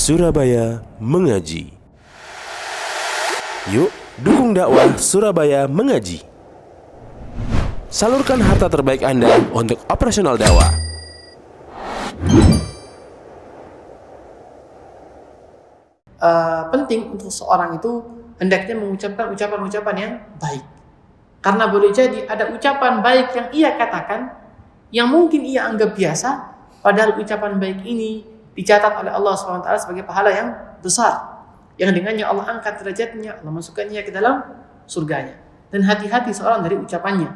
Surabaya Mengaji. Yuk, dukung dakwah Surabaya Mengaji. Salurkan harta terbaik Anda untuk operasional dakwah. Penting untuk seorang itu hendaknya mengucapkan ucapan-ucapan yang baik. Karena boleh jadi ada ucapan baik yang ia katakan yang mungkin ia anggap biasa, padahal ucapan baik ini dicatat oleh Allah SWT sebagai pahala yang besar, yang dengannya Allah angkat derajatnya, Allah masukkannya ke dalam surganya. Dan hati-hati seorang dari ucapannya.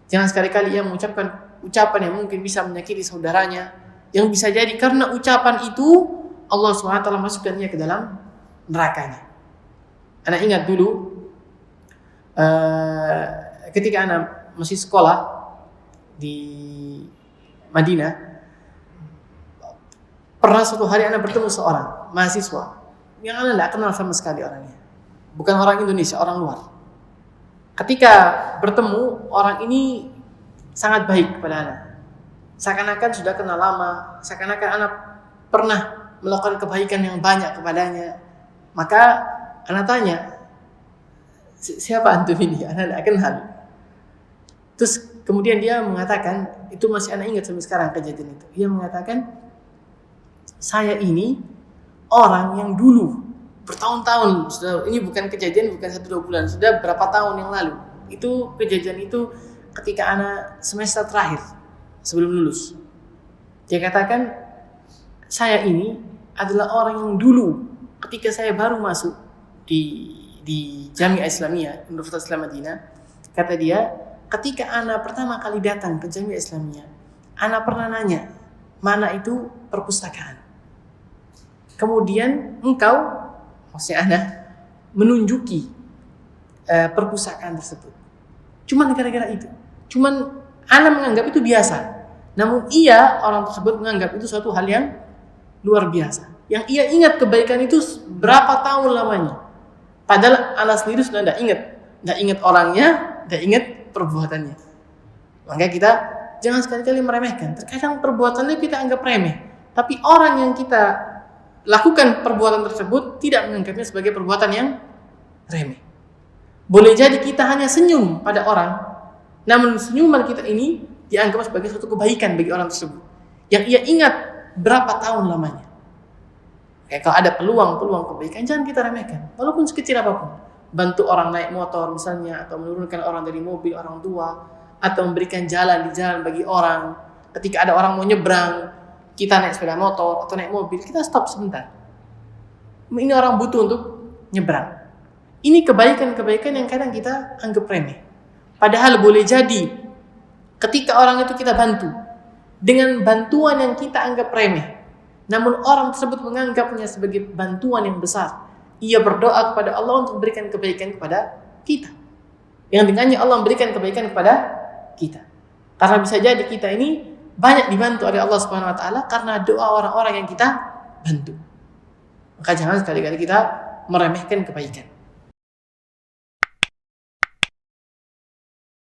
Jangan sekali-kali ia mengucapkan ucapan yang mungkin bisa menyakiti saudaranya, yang bisa jadi karena ucapan itu Allah SWT masukkannya ke dalam nerakanya. Anak ingat dulu ketika anak masih sekolah di Madinah, pernah suatu hari anak bertemu seorang mahasiswa yang anak tidak kenal sama sekali orangnya, bukan orang Indonesia, orang luar. Ketika bertemu, orang ini sangat baik kepada anak, seakan-akan sudah kenal lama, seakan-akan anak pernah melakukan kebaikan yang banyak kepadanya. Maka anak tanya, siapa antum ini? Anak tidak kenal. Terus kemudian dia mengatakan, itu masih anak ingat sampai sekarang kejadian itu. Dia mengatakan, saya ini orang yang dulu bertahun-tahun, sudah, ini bukan kejadian bukan 1-2 bulan, sudah berapa tahun yang lalu. Itu kejadian itu ketika anak semester terakhir sebelum lulus. Dia katakan, saya ini adalah orang yang dulu ketika saya baru masuk di Jami'ah Islamiyah Universitas Islam Madinah, kata dia, ketika ana pertama kali datang ke Jami'ah Islamiyah, ana pernah nanya, mana itu perpustakaan? Kemudian engkau, maksudnya ana, menunjuki perpustakaan tersebut. Cuman gara-gara itu. Cuman ana menganggap itu biasa. Namun orang tersebut menganggap itu suatu hal yang luar biasa. Yang ia ingat kebaikan itu berapa tahun lamanya. Padahal anak sendiri sudah tidak ingat orangnya, tidak ingat perbuatannya. Maka kita jangan sekali-kali meremehkan. Terkadang perbuatannya kita anggap remeh, tapi orang yang kita lakukan perbuatan tersebut tidak menganggapnya sebagai perbuatan yang remeh. Boleh jadi kita hanya senyum pada orang, namun senyuman kita ini dianggap sebagai suatu kebaikan bagi orang tersebut, yang ia ingat berapa tahun lamanya. Kalau ada peluang kebaikan, jangan kita remehkan, walaupun sekecil apapun. Bantu orang naik motor misalnya, atau menurunkan orang dari mobil orang tua, atau memberikan jalan di jalan bagi orang. Ketika ada orang mau nyebrang, kita naik sepeda motor atau naik mobil, kita stop sebentar. Ini orang butuh untuk nyebrang. Ini kebaikan-kebaikan yang kadang kita anggap remeh. Padahal boleh jadi ketika orang itu kita bantu dengan bantuan yang kita anggap remeh, namun orang tersebut menganggapnya sebagai bantuan yang besar. Ia berdoa kepada Allah untuk memberikan kebaikan kepada kita, yang dengannya Allah memberikan kebaikan kepada kita. Karena bisa jadi kita ini banyak dibantu oleh Allah Subhanahu Wa Taala karena doa orang-orang yang kita bantu. Maka jangan sekali-kali kita meremehkan kebaikan.